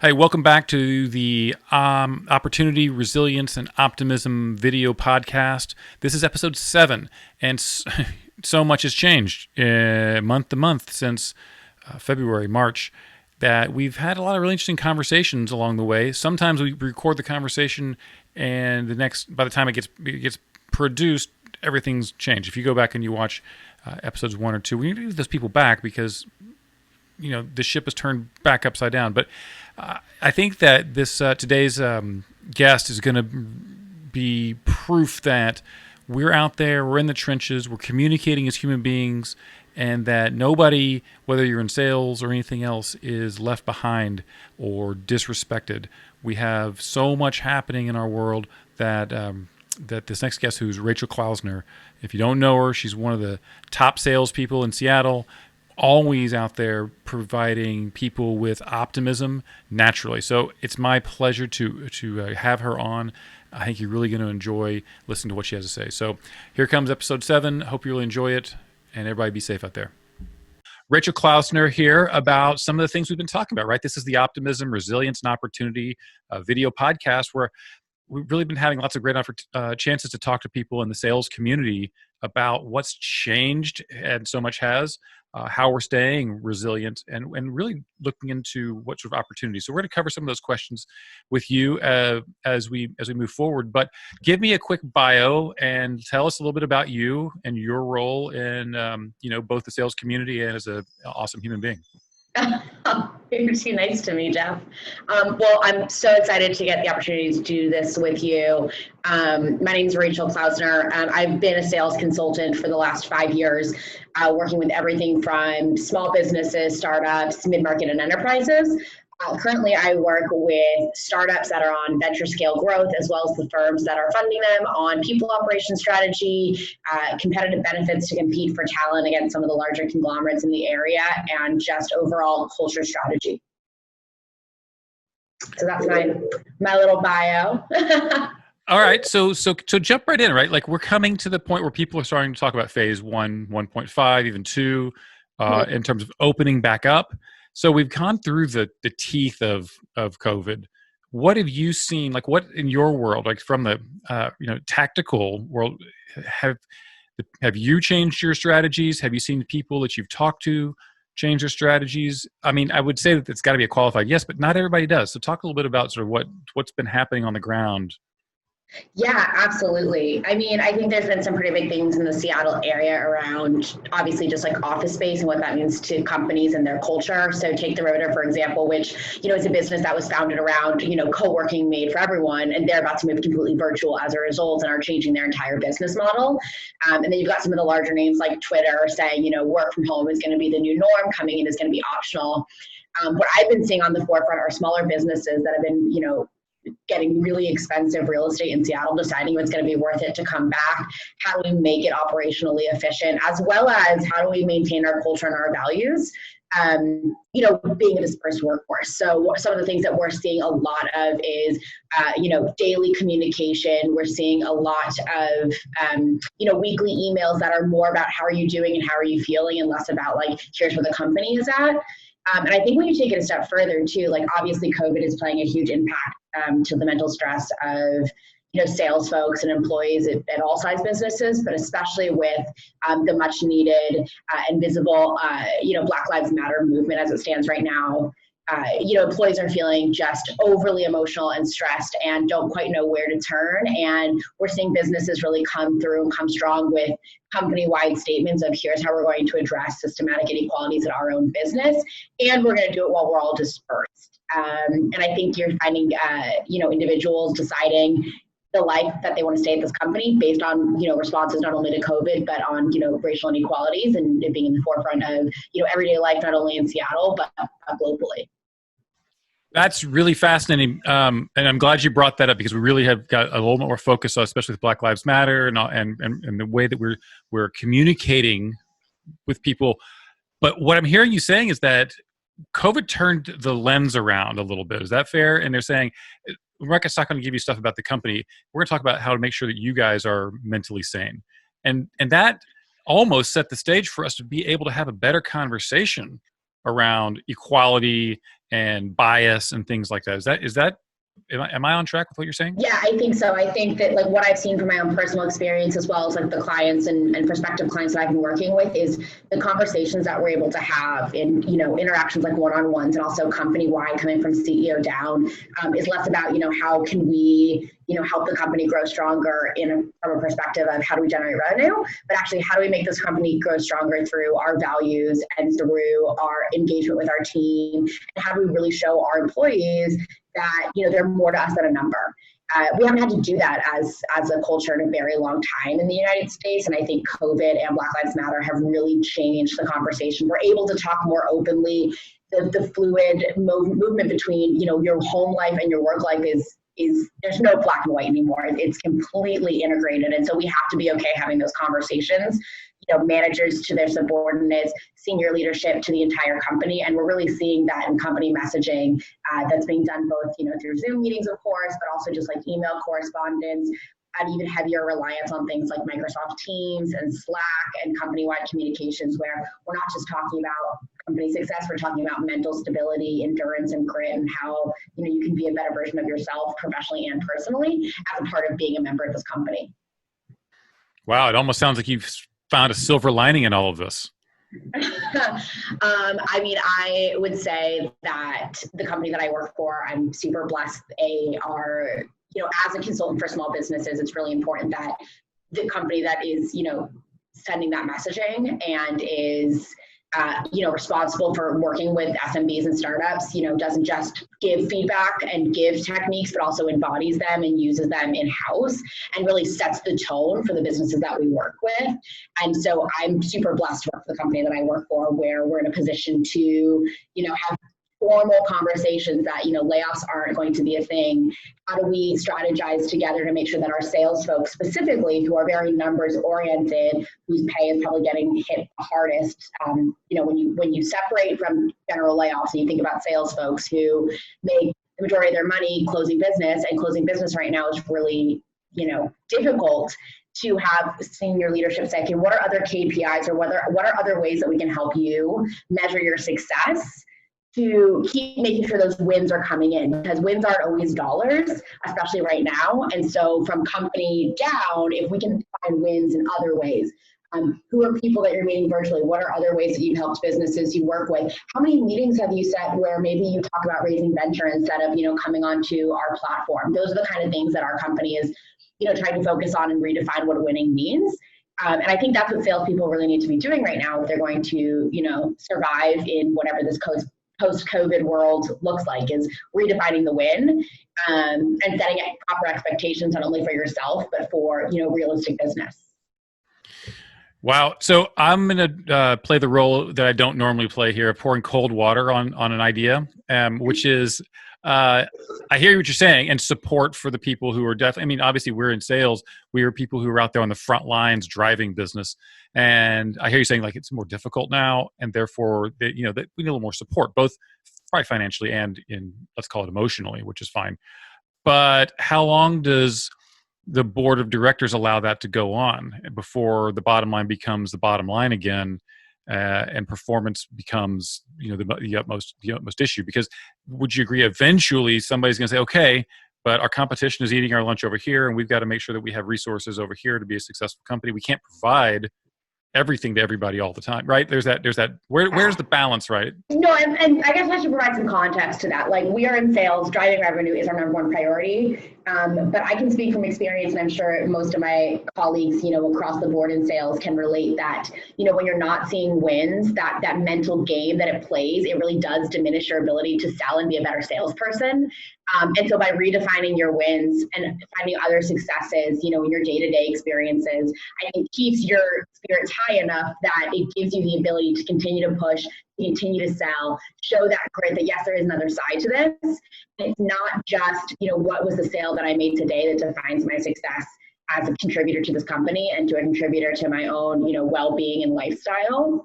Hey, welcome back to the Opportunity, Resilience, and Optimism video podcast. This is episode 7, and so much has changed month to month since February, March, that we've had a lot of really interesting conversations along the way. Sometimes we record the conversation, and by the time it gets produced, everything's changed. If you go back and you watch episodes 1 or 2, we need to give those people back because the ship is turned back upside down. But I think that this today's guest is going to be proof that we're out there, we're in the trenches, we're communicating as human beings, and that nobody, whether you're in sales or anything else, is left behind or disrespected. We have so much happening in our world that that this next guest, who's Rachel Klausner, if you don't know her, she's one of the top salespeople in Seattle, always out there providing people with optimism naturally. So it's my pleasure to have her on. I think you're really going to enjoy listening to what she has to say. So here comes episode 7. Hope you really enjoy it, and everybody be safe out there. Rachel Klausner here about some of the things we've been talking about, right? This is the Optimism, Resilience, and Opportunity video podcast where we've really been having lots of great chances to talk to people in the sales community about what's changed, and so much has, how we're staying resilient, and really looking into what sort of opportunities. So we're going to cover some of those questions with you as we move forward. But give me a quick bio and tell us a little bit about you and your role in both the sales community and as an awesome human being. You're too nice to me, Jeff. Well, I'm so excited to get the opportunity to do this with you. My name is Rachel Klausner. I've been a sales consultant for the last 5 years, working with everything from small businesses, startups, mid-market, and enterprises. Currently, I work with startups that are on venture scale growth, as well as the firms that are funding them on people operations strategy, competitive benefits to compete for talent against some of the larger conglomerates in the area, and just overall culture strategy. So that's my little bio. All right, so jump right in, right? Like, we're coming to the point where people are starting to talk about phase 1, 1.5, even 2, in terms of opening back up. So we've gone through the teeth of COVID. What have you seen? Like, what in your world, like from the tactical world, have you changed your strategies? Have you seen people that you've talked to change their strategies? I mean, I would say that it's got to be a qualified yes, but not everybody does. So talk a little bit about sort of what's been happening on the ground. Yeah, absolutely. I mean, I think there's been some pretty big things in the Seattle area around, obviously, just like office space and what that means to companies and their culture. So take the Rotor, for example, which, is a business that was founded around, co-working made for everyone, and they're about to move completely virtual as a result and are changing their entire business model. And then you've got some of the larger names like Twitter saying, work from home is going to be the new norm, coming in is going to be optional. What I've been seeing on the forefront are smaller businesses that have been, getting really expensive real estate in Seattle, deciding what's going to be worth it to come back. How do we make it operationally efficient, as well as how do we maintain our culture and our values, being a dispersed workforce. So some of the things that we're seeing a lot of is, daily communication. We're seeing a lot of, weekly emails that are more about how are you doing and how are you feeling, and less about like, here's where the company is at. And I think when you take it a step further too, like obviously COVID is playing a huge impact to the mental stress of, sales folks and employees at all size businesses, but especially with the much needed and visible, Black Lives Matter movement as it stands right now. Employees are feeling just overly emotional and stressed and don't quite know where to turn. And we're seeing businesses really come through and come strong with company-wide statements of here's how we're going to address systematic inequalities in our own business. And we're going to do it while we're all dispersed. And I think you're finding, individuals deciding the life that they want to stay at this company based on, responses not only to COVID, but on, racial inequalities and it being in the forefront of, everyday life, not only in Seattle, but globally. That's really fascinating, and I'm glad you brought that up because we really have got a little more focus, especially with Black Lives Matter and the way that we're communicating with people. But what I'm hearing you saying is that COVID turned the lens around a little bit. Is that fair? And they're saying, we're not going to give you stuff about the company. We're going to talk about how to make sure that you guys are mentally sane, and that almost set the stage for us to be able to have a better conversation around equality and bias and things like that. Is that am I on track with what you're saying? Yeah, I think so. I think that like what I've seen from my own personal experience, as well as like the clients and prospective clients that I've been working with, is the conversations that we're able to have in, interactions like one-on-ones and also company-wide, coming from CEO down, is less about, how can we, help the company grow stronger from a perspective of how do we generate revenue, but actually how do we make this company grow stronger through our values and through our engagement with our team, and how do we really show our employees that they're more to us than a number. We haven't had to do that as a culture in a very long time in the United States, and I think COVID and Black Lives Matter have really changed the conversation. We're able to talk more openly. The fluid movement between your home life and your work life is there's no black and white anymore. It's completely integrated, and so we have to be okay having those conversations. Managers to their subordinates, senior leadership to the entire company. And we're really seeing that in company messaging that's being done both, through Zoom meetings, of course, but also just like email correspondence, and even heavier reliance on things like Microsoft Teams and Slack and company-wide communications, where we're not just talking about company success, we're talking about mental stability, endurance, and grit, and how you can be a better version of yourself professionally and personally as a part of being a member of this company. Wow, it almost sounds like you've found a silver lining in all of this. I would say that the company that I work for, I'm super blessed. They are, as a consultant for small businesses, it's really important that the company that is, sending that messaging and is, responsible for working with SMBs and startups, doesn't just give feedback and give techniques, but also embodies them and uses them in-house and really sets the tone for the businesses that we work with. And so I'm super blessed to work for the company that I work for, where we're in a position to, have formal conversations that, layoffs aren't going to be a thing. How do we strategize together to make sure that our sales folks specifically, who are very numbers oriented, whose pay is probably getting hit the hardest, when you separate from general layoffs and you think about sales folks who make the majority of their money closing business, and closing business right now is really, difficult, to have senior leadership say, okay, what are other KPIs, or what are other ways that we can help you measure your success, to keep making sure those wins are coming in, because wins aren't always dollars, especially right now. And so from company down, if we can find wins in other ways, who are people that you're meeting virtually? What are other ways that you've helped businesses you work with? How many meetings have you set where maybe you talk about raising venture instead of, coming onto our platform? Those are the kind of things that our company is, trying to focus on and redefine what winning means. And I think that's what salespeople really need to be doing right now if they're going to, survive in whatever this post-COVID world looks like, is redefining the win, and setting proper expectations, not only for yourself, but for, realistic business. Wow. So I'm going to play the role that I don't normally play here, pouring cold water on an idea, which is, I hear what you're saying, and support for the people who are definitely, obviously we're in sales. We are people who are out there on the front lines driving business. And I hear you saying like it's more difficult now, and therefore that we need a little more support, both probably financially and in, let's call it, emotionally, which is fine. But how long does the board of directors allow that to go on before the bottom line becomes the bottom line again, and performance becomes the utmost issue? Because would you agree eventually somebody's going to say, okay, but our competition is eating our lunch over here, and we've got to make sure that we have resources over here to be a successful company. We can't provide everything to everybody all the time, right? There's that. Where's the balance, right? No, and I guess I should provide some context to that. Like, we are in sales, driving revenue is our number one priority. But I can speak from experience, and I'm sure most of my colleagues, across the board in sales can relate that, when you're not seeing wins, that mental game that it plays, it really does diminish your ability to sell and be a better salesperson. And so by redefining your wins and finding other successes, in your day-to-day experiences, I think keeps your spirits high enough that it gives you the ability to continue to push, continue to sell, show that grit that yes, there is another side to this. It's not just, what was the sale that I made today that defines my success as a contributor to this company and to a contributor to my own, well-being and lifestyle.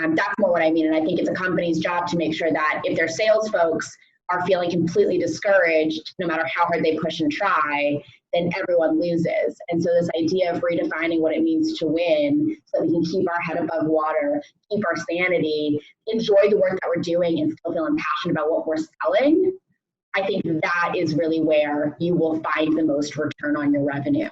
That's more what I mean. And I think it's a company's job to make sure that if their sales folks are feeling completely discouraged, no matter how hard they push and try, then everyone loses. And so this idea of redefining what it means to win so that we can keep our head above water, keep our sanity, enjoy the work that we're doing and still feel passionate about what we're selling, I think that is really where you will find the most return on your revenue.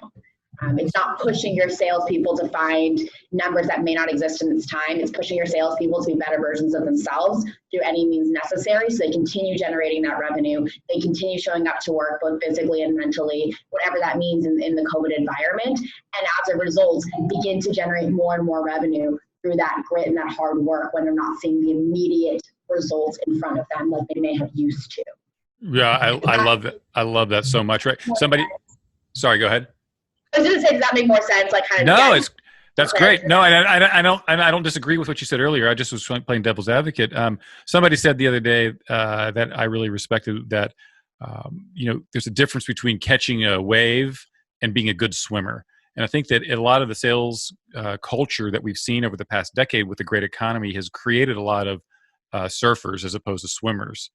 It's not pushing your salespeople to find numbers that may not exist in this time. It's pushing your salespeople to be better versions of themselves through any means necessary so they continue generating that revenue. They continue showing up to work both physically and mentally, whatever that means in the COVID environment. And as a result, begin to generate more and more revenue through that grit and that hard work when they're not seeing the immediate results in front of them like they may have used to. Yeah, I love that. I love that so much. Right? Sorry, go ahead. I was going to say, does that make more sense? Like, kind of. No, that's great. No, I don't disagree with what you said earlier. I just was playing devil's advocate. Somebody said the other day that I really respected that. There's a difference between catching a wave and being a good swimmer. And I think that a lot of the sales culture that we've seen over the past decade with the great economy has created a lot of surfers as opposed to swimmers.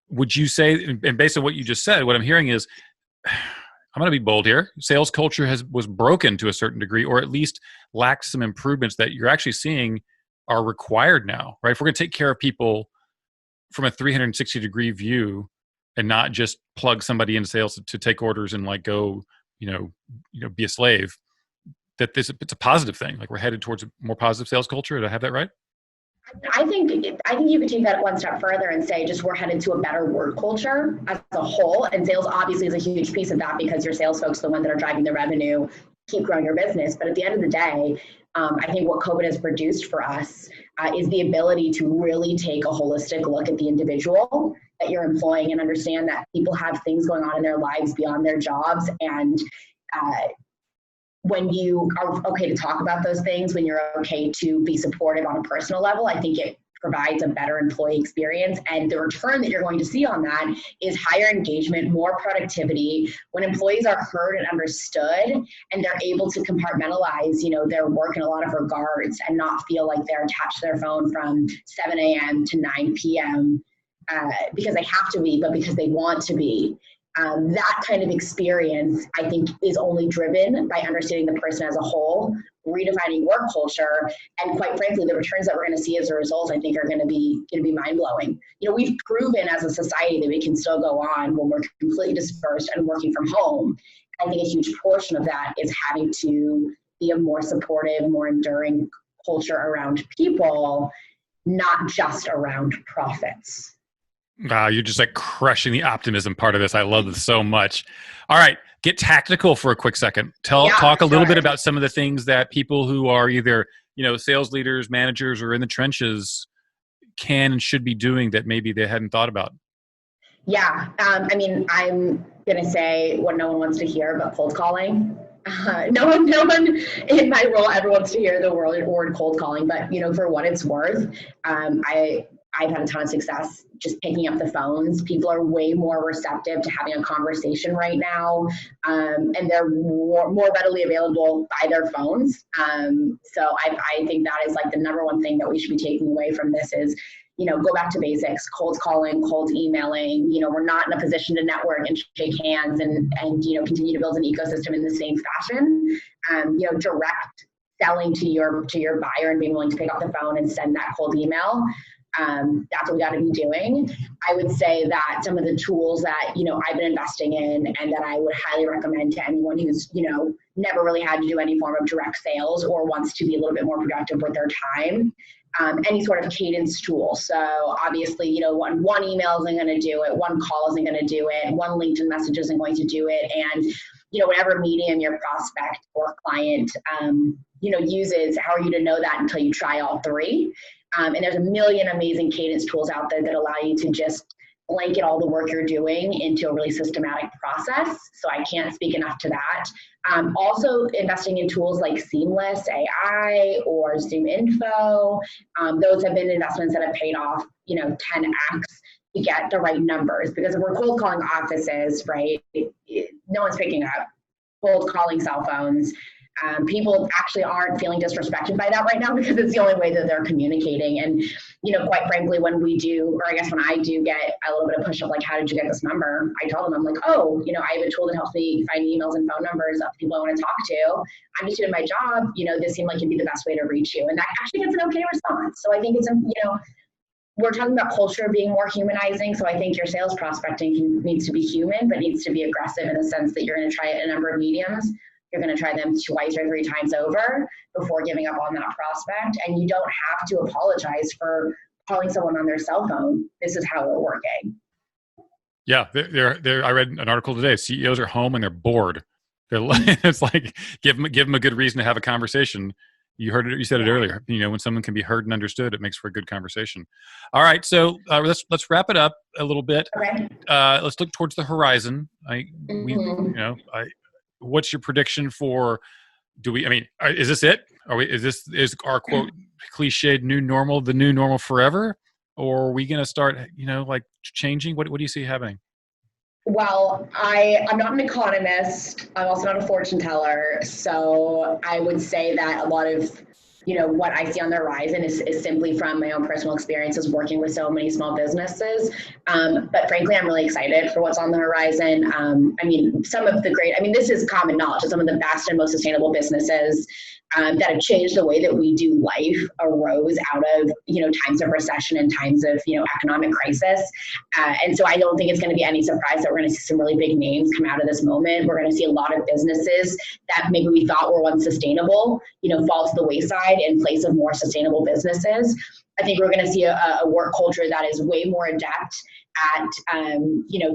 Would you say, and based on what you just said, what I'm hearing is, I'm going to be bold here. Sales culture was broken to a certain degree, or at least lacks some improvements that you're actually seeing are required now, right? If we're going to take care of people from a 360-degree view and not just plug somebody in sales to take orders and like go, be a slave, it's a positive thing. Like we're headed towards a more positive sales culture. Did I have that right? I think you could take that one step further and say just we're headed to a better work culture as a whole. And sales obviously is a huge piece of that because your sales folks are the ones that are driving the revenue, keep growing your business. But at the end of the day, I think what COVID has produced for us is the ability to really take a holistic look at the individual that you're employing and understand that people have things going on in their lives beyond their jobs. And when you are okay to talk about those things, when you're okay to be supportive on a personal level, I think it provides a better employee experience. And the return that you're going to see on that is higher engagement, more productivity. When employees are heard and understood and they're able to compartmentalize, their work in a lot of regards and not feel like they're attached to their phone from 7 a.m. to 9 p.m. Because they have to be, but because they want to be. That kind of experience, I think, is only driven by understanding the person as a whole, redefining work culture, and quite frankly, the returns that we're going to see as a result, I think, are going to be mind blowing. We've proven as a society that we can still go on when we're completely dispersed and working from home. I think a huge portion of that is having to be a more supportive, more enduring culture around people, not just around profits. Wow, you're just like crushing the optimism part of this. I love this so much. All right, get tactical for a quick second. Talk a little bit about some of the things that people who are either, sales leaders, managers, or in the trenches can and should be doing that maybe they hadn't thought about. Yeah, I'm going to say what no one wants to hear, but cold calling. No one in my role ever wants to hear the word cold calling, but for what it's worth, I've had a ton of success just picking up the phones. People are way more receptive to having a conversation right now, and they're more readily available by their phones. So I think that is like the number one thing that we should be taking away from this is, go back to basics, cold calling, cold emailing. We're not in a position to network and shake hands and continue to build an ecosystem in the same fashion. Direct selling to your buyer and being willing to pick up the phone and send that cold email. That's what we got to be doing. I would say that some of the tools that, I've been investing in and that I would highly recommend to anyone who's, never really had to do any form of direct sales or wants to be a little bit more productive with their time, any sort of cadence tool. So obviously, one email isn't going to do it. One call isn't going to do it. One LinkedIn message isn't going to do it. And, whatever medium your prospect or client, uses, how are you to know that until you try all three? And there's a million amazing cadence tools out there that allow you to just blanket all the work you're doing into a really systematic process. So I can't speak enough to that. Also investing in tools like Seamless AI or Zoom Info. Those have been investments that have paid off, 10x to get the right numbers. Because if we're cold calling offices, right, no one's picking up. Cold calling cell phones. People actually aren't feeling disrespected by that right now because it's the only way that they're communicating. And, quite frankly, when we do, or I guess when I do get a little bit of push of like, how did you get this number? I tell them, I'm like, oh, I have a tool that helps me find emails and phone numbers of people I want to talk to. I'm just doing my job. This seemed like it'd be the best way to reach you. And that actually gets an okay response. So I think it's, we're talking about culture being more humanizing. So I think your sales prospecting needs to be human, but needs to be aggressive in the sense that you're going to try it in a number of mediums. You're going to try them twice or three times over before giving up on that prospect. And you don't have to apologize for calling someone on their cell phone. This is how we're working. Yeah, I read an article today. CEOs are home and they're bored. It's like give them a good reason to have a conversation. You heard it. You said it earlier. When someone can be heard and understood, it makes for a good conversation. All right, so let's wrap it up a little bit. Okay. Let's look towards the horizon. What's your prediction for? Is this it? Is our quote cliched new normal the new normal forever, or are we going to start changing? What do you see happening? Well, I'm not an economist. I'm also not a fortune teller. So I would say that a lot of, what I see on the horizon is simply from my own personal experiences working with so many small businesses. But frankly, I'm really excited for what's on the horizon. This is common knowledge that some of the best and most sustainable businesses that have changed the way that we do life arose out of, times of recession and times of, economic crisis. And so I don't think it's going to be any surprise that we're going to see some really big names come out of this moment. We're going to see a lot of businesses that maybe we thought were unsustainable, fall to the wayside in place of more sustainable businesses. I think we're going to see a work culture that is way more adept at,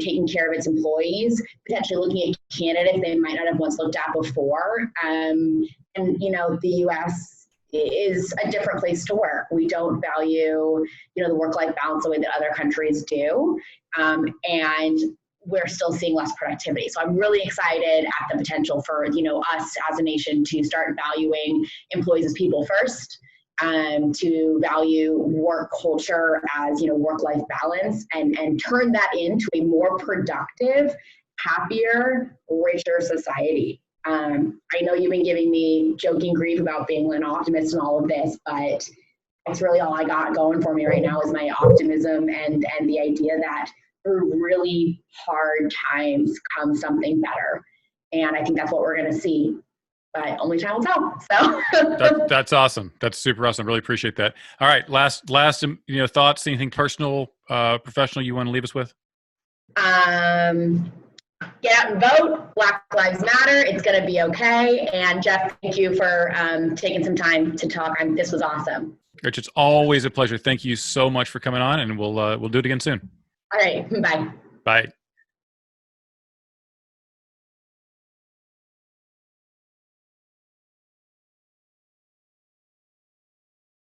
taking care of its employees, potentially looking at candidates they might not have once looked at before. The U.S. is a different place to work. We don't value, the work-life balance the way that other countries do. And we're still seeing less productivity. So I'm really excited at the potential for, us as a nation to start valuing employees as people first, to value work culture as, work-life balance and turn that into a more productive, happier, richer society. I know you've been giving me joking grief about being an optimist and all of this, but that's really all I got going for me right now is my optimism and the idea that through really hard times comes something better. And I think that's what we're going to see. But only time will tell. So that's awesome. That's super awesome. Really appreciate that. All right, last thoughts. Anything personal, professional you want to leave us with? Get out and vote. Black Lives Matter. It's going to be okay. And Jeff, thank you for taking some time to talk. This was awesome. Rich, it's always a pleasure. Thank you so much for coming on, and we'll do it again soon. All right. Bye. Bye.